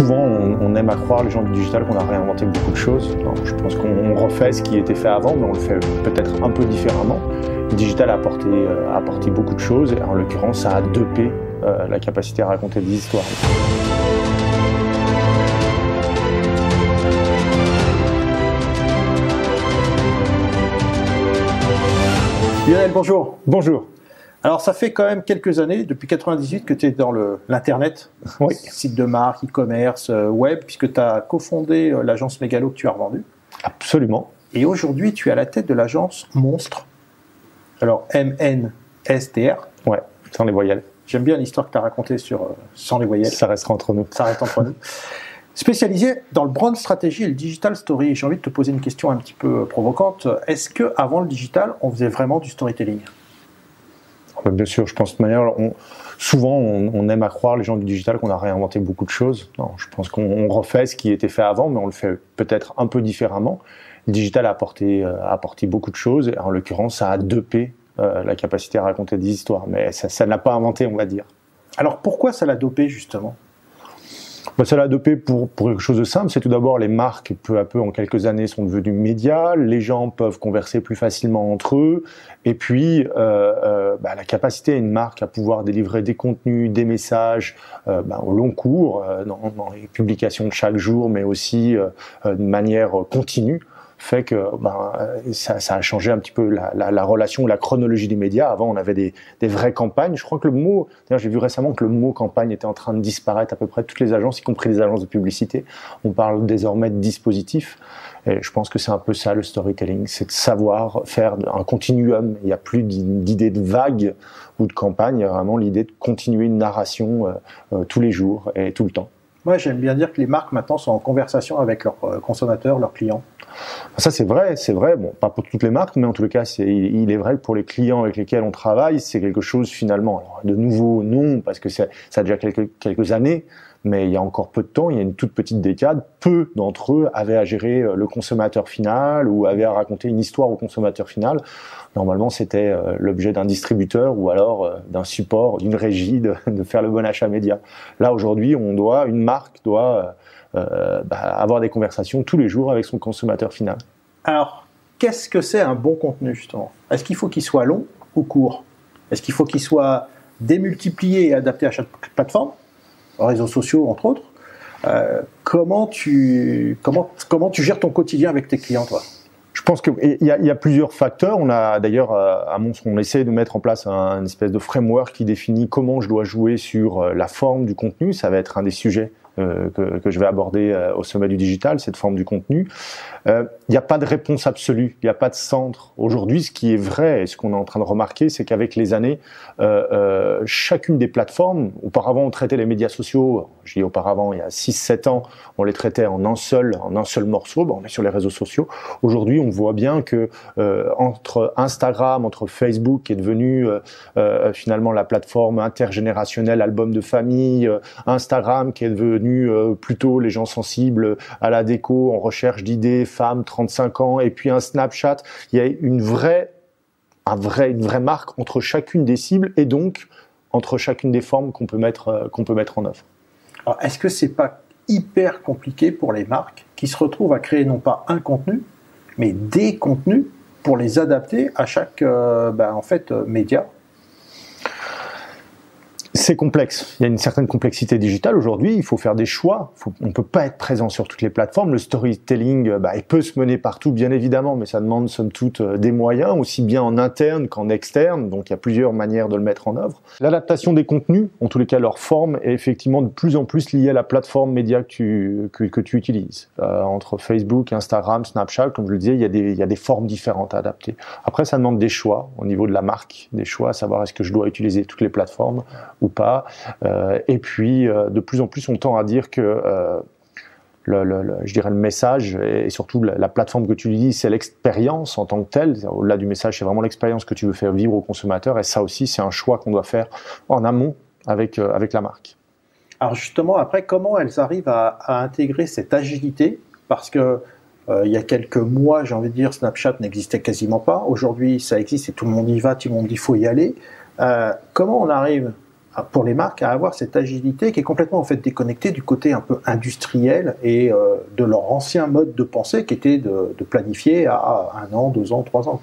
Souvent, on aime à croire, les gens du digital, qu'on a réinventé beaucoup de choses. Alors, je pense qu'on refait ce qui était fait avant, mais on le fait peut-être un peu différemment. Le digital a apporté beaucoup de choses, et en l'occurrence, ça a dopé la capacité à raconter des histoires. Lionel, bonjour. Bonjour. Alors, ça fait quand même quelques années, depuis 1998, que tu es dans l'Internet, Oui. Site de marque, e-commerce, web, puisque tu as cofondé l'agence Megalo que tu as revendue. Absolument. Et aujourd'hui, tu es à la tête de l'agence Monstre. Alors, M-N-S-T-R. Ouais, sans les voyelles. J'aime bien l'histoire que tu as racontée sans les voyelles. Ça restera entre nous. Ça reste entre nous. Spécialisé dans le brand stratégie et le digital story. J'ai envie de te poser une question un petit peu provocante. Est-ce qu'avant le digital, on faisait vraiment du storytelling ? Bien sûr, je pense de manière, souvent on aime à croire, les gens du digital, qu'on a réinventé beaucoup de choses. Non, je pense qu'on refait ce qui était fait avant, mais on le fait peut-être un peu différemment. Le digital a apporté beaucoup de choses, et en l'occurrence, ça a dopé la capacité à raconter des histoires, mais ça ne l'a pas inventé, on va dire. Alors pourquoi ça l'a dopé justement ? Ça l'a dopé pour quelque chose de simple. C'est tout d'abord, les marques, peu à peu, en quelques années, sont devenues médias. Les gens peuvent converser plus facilement entre eux. Et puis, la capacité à une marque à pouvoir délivrer des contenus, des messages au long cours, dans les publications de chaque jour, mais aussi de manière continue, fait que ça a changé un petit peu la relation, la chronologie des médias. Avant, on avait des vraies campagnes. Je crois que d'ailleurs, j'ai vu récemment que le mot campagne était en train de disparaître à peu près de toutes les agences, y compris les agences de publicité. On parle désormais de dispositifs. Et je pense que c'est un peu ça, le storytelling. C'est de savoir faire un continuum. Il n'y a plus d'idée de vague ou de campagne. Il y a vraiment l'idée de continuer une narration tous les jours et tout le temps. Moi, j'aime bien dire que les marques maintenant sont en conversation avec leurs consommateurs, leurs clients. Ça, c'est vrai. Bon, pas pour toutes les marques, mais en tout cas, il est vrai que pour les clients avec lesquels on travaille, c'est quelque chose finalement. Alors, de nouveau, non, parce que ça a déjà quelques années, mais il y a encore peu de temps, il y a une toute petite décade, peu d'entre eux avaient à gérer le consommateur final ou avaient à raconter une histoire au consommateur final. Normalement, c'était l'objet d'un distributeur ou alors d'un support, d'une régie de faire le bon achat média. Là, aujourd'hui, une marque doit avoir des conversations tous les jours avec son consommateur final. Alors, qu'est-ce que c'est un bon contenu, justement ? Est-ce qu'il faut qu'il soit long ou court ? Est-ce qu'il faut qu'il soit démultiplié et adapté à chaque plateforme ? Réseaux sociaux, entre autres. Comment tu gères ton quotidien avec tes clients, toi ? Je pense qu'il y a plusieurs facteurs. On a d'ailleurs, à Monstre, on essaie de mettre en place une espèce de framework qui définit comment je dois jouer sur la forme du contenu. Ça va être un des sujets que je vais aborder au sommet du digital, cette forme du contenu. Il n'y a pas de réponse absolue, il n'y a pas de centre. Aujourd'hui, ce qui est vrai et ce qu'on est en train de remarquer, c'est qu'avec les années, chacune des plateformes, auparavant on traitait les médias sociaux, je dis auparavant, il y a 6-7 ans, on les traitait en un seul morceau, on est sur les réseaux sociaux. Aujourd'hui, on voit bien que entre Instagram, entre Facebook, qui est devenu finalement la plateforme intergénérationnelle, album de famille, Instagram, qui est devenu plutôt les gens sensibles à la déco, en recherche d'idées, femmes, 35 ans, et puis un Snapchat. Il y a une vraie marque entre chacune des cibles et donc entre chacune des formes qu'on peut mettre en œuvre. Alors, est-ce que c'est pas hyper compliqué pour les marques qui se retrouvent à créer non pas un contenu, mais des contenus pour les adapter à chaque média ? C'est complexe. Il y a une certaine complexité digitale aujourd'hui. Il faut faire des choix. On ne peut pas être présent sur toutes les plateformes. Le storytelling, il peut se mener partout, bien évidemment, mais ça demande, somme toute, des moyens, aussi bien en interne qu'en externe. Donc, il y a plusieurs manières de le mettre en œuvre. L'adaptation des contenus, en tous les cas, leur forme est effectivement de plus en plus liée à la plateforme média que tu utilises. Entre Facebook, Instagram, Snapchat, comme je le disais, il y a des formes différentes à adapter. Après, ça demande des choix au niveau de la marque, des choix à savoir est-ce que je dois utiliser toutes les plateformes ou pas. Et puis, de plus en plus, on tend à dire que je dirais le message et surtout la plateforme que tu utilises, c'est l'expérience en tant que telle. Au-delà du message, c'est vraiment l'expérience que tu veux faire vivre au consommateur. Et ça aussi, c'est un choix qu'on doit faire en amont avec la marque. Alors justement, après, comment elles arrivent à intégrer cette agilité ? Parce que il y a quelques mois, j'ai envie de dire, Snapchat n'existait quasiment pas. Aujourd'hui, ça existe et tout le monde y va, tout le monde dit qu'il faut y aller. Comment on arrive pour les marques à avoir cette agilité qui est complètement en fait déconnectée du côté un peu industriel et de leur ancien mode de pensée qui était de planifier à 1 an, 2 ans, 3 ans.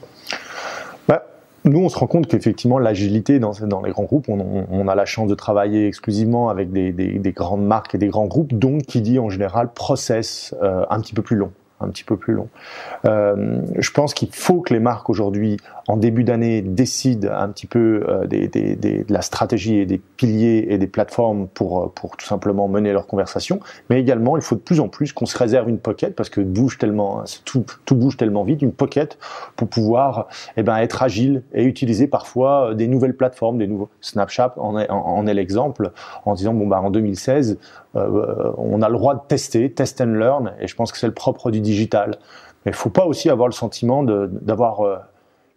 Nous, on se rend compte qu'effectivement, l'agilité dans les grands groupes, on a la chance de travailler exclusivement avec des grandes marques et des grands groupes, donc qui dit en général process un petit peu plus long. Je pense qu'il faut que les marques aujourd'hui, en début d'année, décident un petit peu de la stratégie et des piliers et des plateformes pour tout simplement mener leur conversation. Mais également, il faut de plus en plus qu'on se réserve une pocket parce que tout bouge tellement vite, une pocket pour pouvoir être agile et utiliser parfois des nouvelles plateformes, des nouveaux. Snapchat en est l'exemple, en disant en 2016. On a le droit de test and learn, et je pense que c'est le propre du digital. Mais il ne faut pas aussi avoir le sentiment d'avoir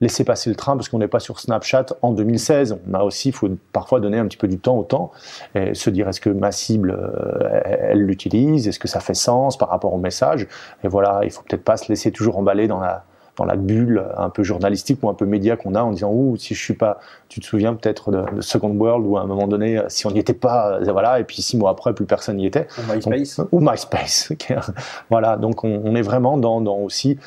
laissé passer le train parce qu'on n'est pas sur Snapchat en 2016. Il faut parfois donner un petit peu du temps au temps et se dire est-ce que ma cible, elle l'utilise, est-ce que ça fait sens par rapport au message. Et voilà, il ne faut peut-être pas se laisser toujours emballer dans la bulle un peu journalistique ou un peu média qu'on a en disant si je suis pas, tu te souviens peut-être de Second World où à un moment donné si on n'y était pas, voilà, et puis 6 mois après plus personne n'y était. Ou MySpace. Voilà, donc on est vraiment dans aussi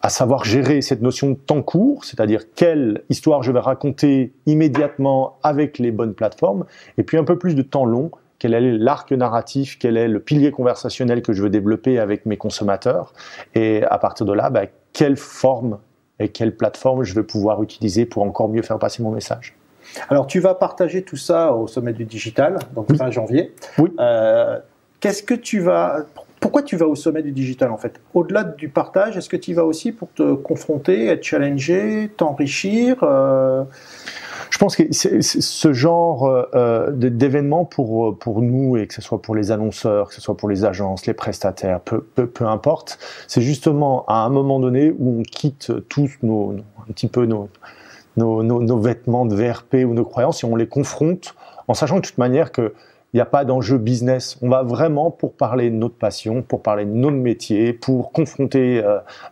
à savoir gérer cette notion de temps court, c'est-à-dire quelle histoire je vais raconter immédiatement avec les bonnes plateformes, et puis un peu plus de temps long. Quel est l'arc narratif, quel est le pilier conversationnel que je veux développer avec mes consommateurs, et à partir de là, quelle forme et quelle plateforme je vais pouvoir utiliser pour encore mieux faire passer mon message. Alors, tu vas partager tout ça au Sommet du Digital, donc fin janvier. Oui. Pourquoi tu vas au Sommet du Digital en fait? Au-delà du partage, est-ce que tu y vas aussi pour te confronter, être challengé, t'enrichir Je pense que ce genre d'événement pour nous, et que ce soit pour les annonceurs, que ce soit pour les agences, les prestataires, peu importe, c'est justement à un moment donné où on quitte tous nos vêtements de VRP ou nos croyances et on les confronte en sachant de toute manière que il n'y a pas d'enjeu business. On va vraiment pour parler de notre passion, pour parler de notre métier, pour confronter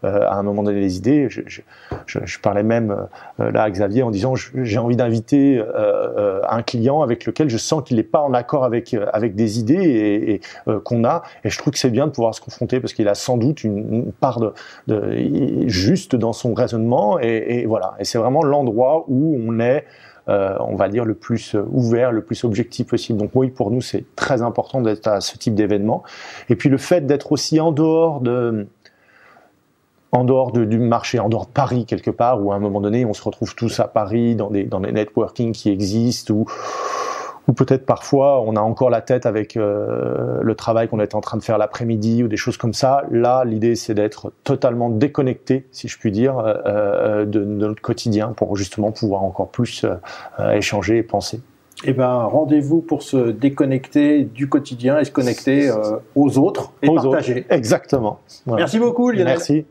à un moment donné les idées. Je parlais même là à Xavier en disant j'ai envie d'inviter un client avec lequel je sens qu'il n'est pas en accord avec des idées et qu'on a. Et je trouve que c'est bien de pouvoir se confronter parce qu'il a sans doute une part de juste dans son raisonnement. Et voilà. Et c'est vraiment l'endroit où on est on va dire le plus ouvert, le plus objectif possible. Donc oui, pour nous, c'est très important d'être à ce type d'événement. Et puis le fait d'être aussi en dehors du marché, en dehors de Paris quelque part, où à un moment donné, on se retrouve tous à Paris dans des networking qui existent, ou peut-être parfois on a encore la tête avec le travail qu'on est en train de faire l'après-midi ou des choses comme ça. Là, l'idée c'est d'être totalement déconnecté, si je puis dire, de notre quotidien pour justement pouvoir encore plus échanger et penser. Eh ben, rendez-vous pour se déconnecter du quotidien et se connecter aux autres et partager. Exactement. Voilà. Merci beaucoup, Lionel. Merci.